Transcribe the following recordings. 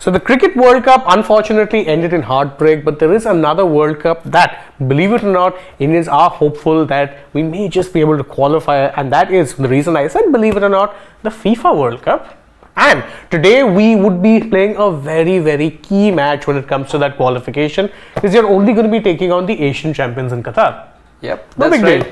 So the Cricket World Cup unfortunately ended in heartbreak, but there is another World Cup that, believe it or not, Indians are hopeful that we may just be able to qualify, and that is the reason I said, believe it or not, the FIFA World Cup. And today we would be playing a very key match when it comes to that qualification, because you're only going to be taking on the Asian champions in Qatar. Yep, No that's big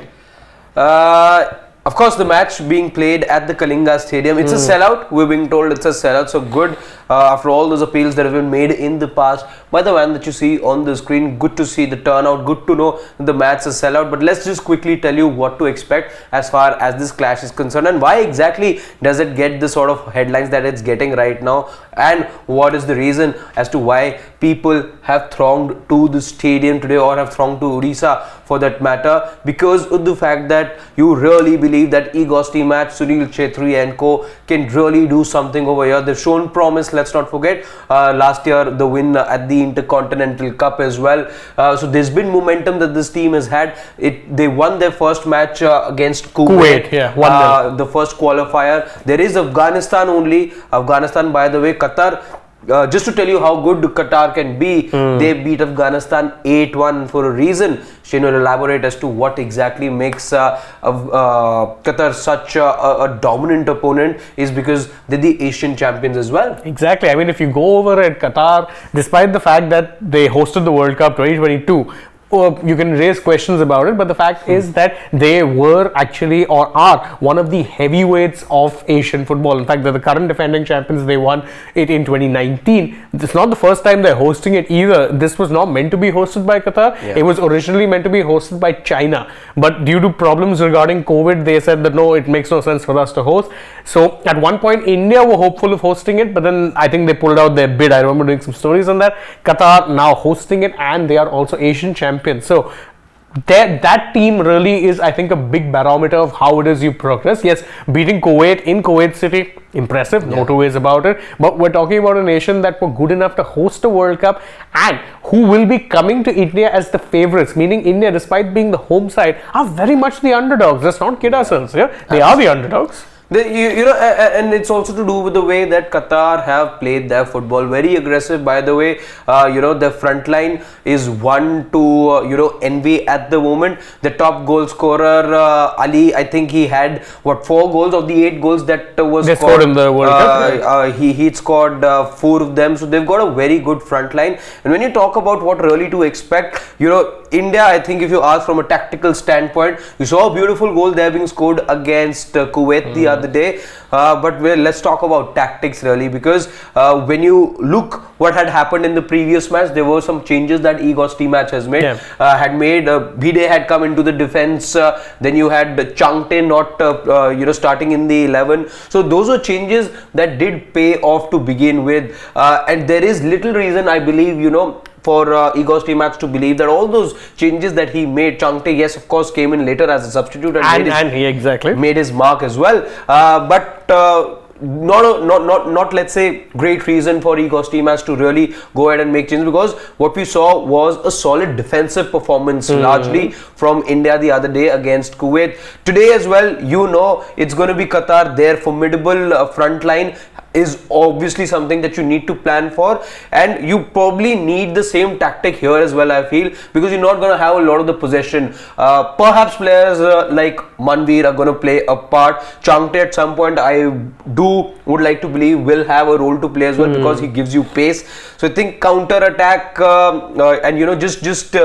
right. Of course, the match being played at the Kalinga Stadium, it's a sellout. We're being told it's a sellout. So good, after all those appeals that have been made in the past by the man that you see on the screen. Good to see the turnout. Good to know the match is a sellout. But let's just quickly tell you what to expect as far as this clash is concerned, and why exactly does it get the sort of headlines that it's getting right now, and what is the reason as to why people have thronged to the stadium today, or have thronged to Odisha for that matter, because of the fact that you really believe that Egosti match, Sunil Chhetri and co can really do something over here. They've shown promise. Let's not forget last year the win at the Intercontinental Cup as well. So there's been momentum that this team has had. They won their first match against Kuwait. Yeah, 1-0. The first qualifier. There is Afghanistan only. Afghanistan, by the way, Qatar. Just to tell you how good Qatar can be, they beat Afghanistan 8-1 for a reason. Shane will elaborate as to what exactly makes Qatar such a dominant opponent, is because they're the Asian champions as well. Exactly. I mean, if you go over at Qatar, despite the fact that they hosted the World Cup 2022, you can raise questions about it, but the fact is that they were actually, or are, one of the heavyweights of Asian football. In fact, they're the current defending champions. They won it in 2019. It's not the first time they're hosting it either. This was not meant to be hosted by Qatar. It was originally meant to be hosted by China, but due to problems regarding COVID, they said that no, it makes no sense for us to host. So at one point, India were hopeful of hosting it, but then I think they pulled out their bid. I remember doing some stories on that. Qatar now hosting it, and they are also Asian champions. So that team really is, I think, a big barometer of how it is you progress. Yes, beating Kuwait in Kuwait City, impressive, no two ways about it. But we're talking about a nation that were good enough to host a World Cup, and who will be coming to India as the favourites, meaning India, despite being the home side, are very much the underdogs. Let's not kid ourselves here. They are the underdogs. And it's also to do with the way that Qatar have played their football. Very aggressive, by the way. The front line is one to envy at the moment. The top goal scorer Ali, I think he had 4 goals of the 8 goals that was scored in the World Cup. Right? He scored 4 of them. So they've got a very good front line. And when you talk about what really to expect, India, I think if you ask from a tactical standpoint, you saw a beautiful goal there being scored against Kuwait the other day. But let's talk about tactics really, because when you look what had happened in the previous match, there were some changes that Egosti match has made. Bhide had come into the defense. Then you had Changte not starting in the 11. So those were changes that did pay off to begin with. And there is little reason, I believe, for Egosti match to believe that all those changes that he made, Changte, yes, of course, came in later as a substitute and he exactly made his mark as well. But not let's say great reason for Egosti match to really go ahead and make changes, because what we saw was a solid defensive performance largely from India the other day against Kuwait. Today as well, it's going to be Qatar. Their formidable front line is obviously something that you need to plan for, and you probably need the same tactic here as well, I feel, because you're not going to have a lot of the possession. Perhaps players like Manveer are going to play a part. Changte at some point, I would like to believe, will have a role to play as well, because he gives you pace. So I think counter attack and just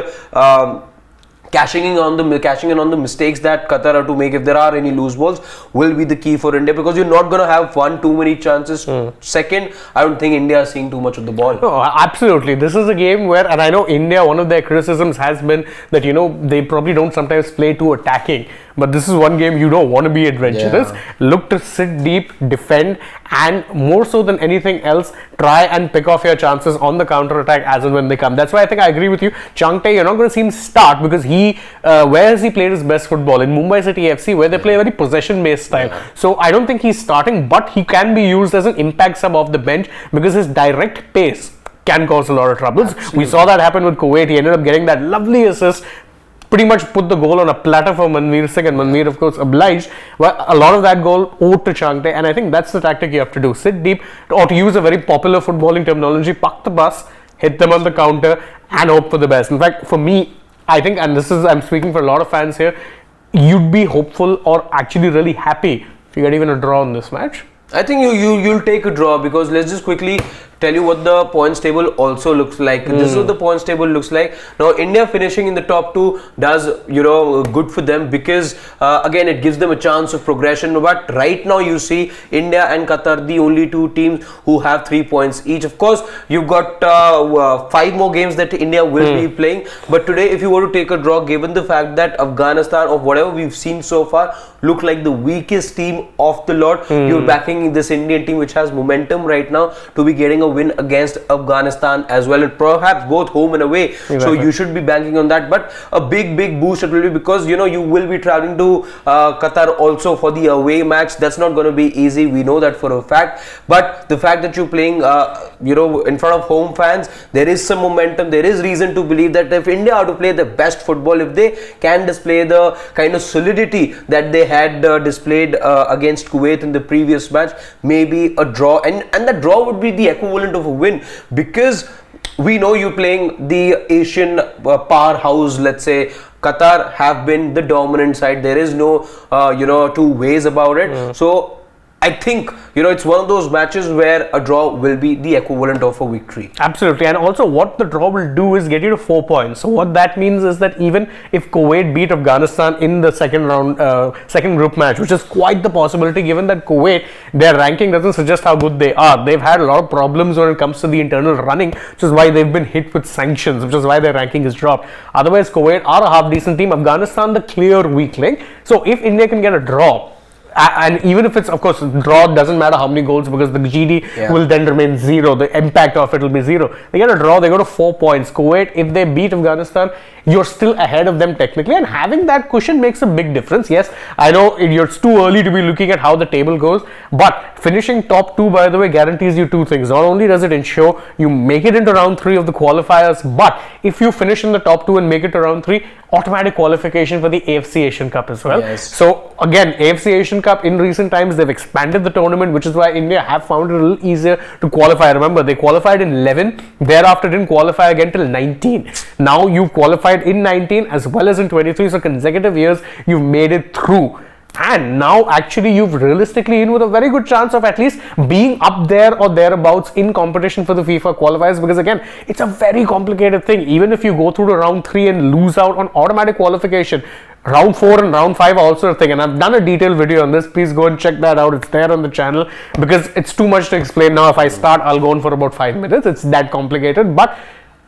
cashing in on the mistakes that Qatar are to make, if there are any loose balls, will be the key for India, because you're not going to have too many chances. Second, I don't think India is seeing too much of the ball. No, absolutely. This is a game where, and I know India, one of their criticisms has been that they probably don't sometimes play too attacking. But this is one game you don't want to be adventurous. Look to sit deep, defend, and more so than anything else, try and pick off your chances on the counter attack as and when they come. That's why I think I agree with you. Changte, you're not going to see him start, because where has he played his best football? In Mumbai City FC, where they play a very possession-based style. So I don't think he's starting, but he can be used as an impact sub off the bench, because his direct pace can cause a lot of troubles. Absolutely. We saw that happen with Kuwait. He ended up getting that lovely assist pretty much put the goal on a platter for Manveer Singh, and Manveer, of course, obliged. Well, a lot of that goal owed to Changte, and I think that's the tactic you have to do. Sit deep, or to use a very popular footballing terminology, park the bus, hit them on the counter, and hope for the best. In fact, for me, I think, and I'm speaking for a lot of fans here, you'd be hopeful or actually really happy if you get even a draw in this match. I think you'll take a draw, because let's just quickly tell you what the points table also looks like. This is what the points table looks like. Now, India finishing in the top 2 does, good for them, because again, it gives them a chance of progression. But right now, you see India and Qatar, the only 2 teams who have 3 points each. Of course, you've got 5 more games that India will be playing. But today, if you were to take a draw, given the fact that Afghanistan, or whatever we've seen so far, look like the weakest team of the lot, you're backing this Indian team, which has momentum right now, to be getting a win against Afghanistan as well, and perhaps both home and away. Exactly. So you should be banking on that. But a big boost it will be, because you will be traveling to Qatar also for the away match. That's not going to be easy. We know that for a fact. But the fact that you're playing in front of home fans, there is some momentum. There is reason to believe that if India are to play the best football, if they can display the kind of solidity that they had displayed against Kuwait in the previous match, maybe a draw, and the draw would be the equivalent of a win, because we know you're playing the Asian powerhouse. Let's say Qatar have been the dominant side. There is no two ways about it. So I think it's one of those matches where a draw will be the equivalent of a victory. Absolutely. And also what the draw will do is get you to 4 points. So what that means is that even if Kuwait beat Afghanistan in the second group match, which is quite the possibility, given that Kuwait, their ranking doesn't suggest how good they are. They've had a lot of problems when it comes to the internal running, which is why they've been hit with sanctions, which is why their ranking is dropped. Otherwise, Kuwait are a half decent team. Afghanistan, the clear weakling. So if India can get a draw, and even if it's, of course, draw, doesn't matter how many goals, because the GD will then remain 0. The impact of it will be 0. They get a draw, they go to 4 points. Kuwait, if they beat Afghanistan, you're still ahead of them technically, and having that cushion makes a big difference. Yes, I know it's too early to be looking at how the table goes, but finishing top 2, by the way, guarantees you 2 things. Not only does it ensure you make it into round 3 of the qualifiers, but if you finish in the top 2 and make it to round 3, automatic qualification for the AFC Asian Cup as well. Yes. So again, AFC Asian Cup, in recent times they've expanded the tournament, which is why India have found it a little easier to qualify. Remember, they qualified in 11, thereafter didn't qualify again till 19. Now you've qualified in 19 as well as in 23, so consecutive years you've made it through. And now actually you've realistically in with a very good chance of at least being up there or thereabouts in competition for the FIFA qualifiers, because again, it's a very complicated thing. Even if you go through to round 3 and lose out on automatic qualification, round 4 and round 5 are also a thing, and I've done a detailed video on this. Please go and check that out. It's there on the channel, because it's too much to explain now. If I start, I'll go on for about 5 minutes. It's that complicated. But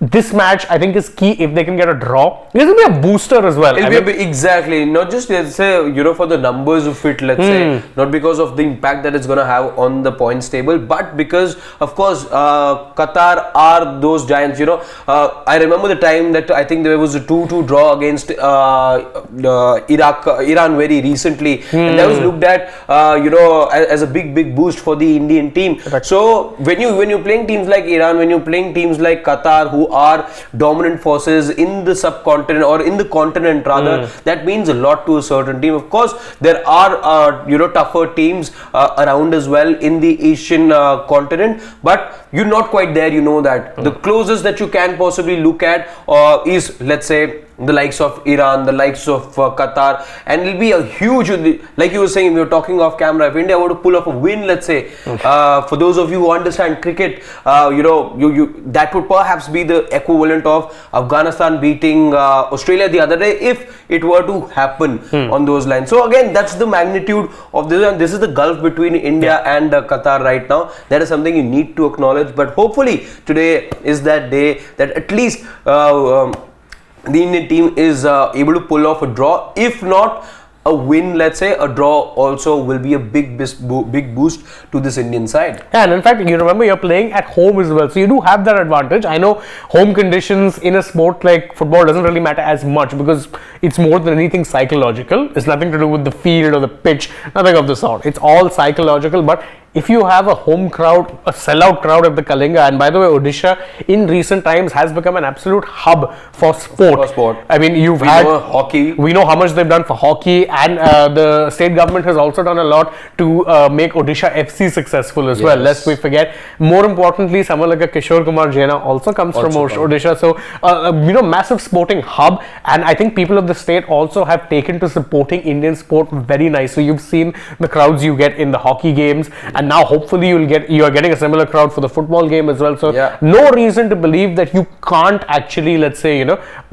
this match, I think, is key. If they can get a draw, it will be a booster as well. Exactly. Not just, let's say, for the numbers of it, let's say, not because of the impact that it's going to have on the points table, but because, of course, Qatar are those giants. I remember the time that I think there was a 2-2 draw against Iran very recently, and that was looked at, as a big boost for the Indian team. Right. So when you're playing teams like Iran, when you're playing teams like Qatar, who are dominant forces in the subcontinent, or in the continent rather, that means a lot to a certain team. Of course, there are tougher teams around as well in the Asian continent, but you're not quite there. That the closest that you can possibly look at is, let's say, the likes of Iran, the likes of Qatar, and it'll be a huge, like you were saying, we were talking off camera, if India were to pull off a win, let's say, for those of you who understand cricket, that would perhaps be the equivalent of Afghanistan beating Australia the other day, if it were to happen on those lines. So again, that's the magnitude of this, and this is the gulf between India and Qatar right now. That is something you need to acknowledge, but hopefully today is that day that at least the Indian team is able to pull off a draw. If not a win, let's say, a draw also will be a big boost to this Indian side. Yeah, and in fact, you remember you're playing at home as well, so you do have that advantage. I know home conditions in a sport like football doesn't really matter as much, because it's more than anything psychological. It's nothing to do with the field or the pitch, nothing of the sort. It's all psychological. But if you have a home crowd, a sellout crowd at the Kalinga, and by the way, Odisha in recent times has become an absolute hub for sport. I mean, we know hockey. We know how much they've done for hockey, and the state government has also done a lot to make Odisha FC successful as well. Lest we forget. More importantly, someone like a Kishore Kumar Jaina also comes from Odisha. So, massive sporting hub, and I think people of the state also have taken to supporting Indian sport very nicely. You've seen the crowds you get in the hockey games, and now hopefully you are getting a similar crowd for the football game as well. So, no reason to believe that you can't actually, let's say,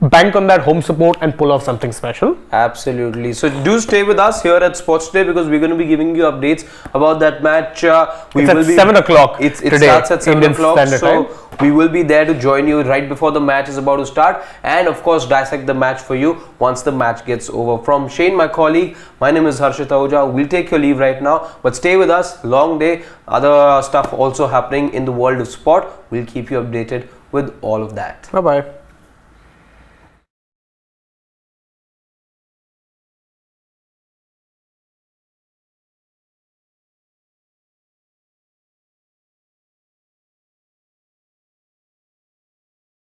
bank on that home support and pull off something special. Absolutely. So do stay with us here at Sports Today, because we're going to be giving you updates about that match. It's at 7 o'clock. It today, starts at 7 Indian o'clock. Standard So Time. we will be there to join you right before the match is about to start, and of course dissect the match for you once the match gets over. From Shane, my colleague, my name is Harshit Ahuja. We'll take your leave right now, but stay with us. Long day, other stuff also happening in the world of sport. We'll keep you updated with all of that. Bye bye.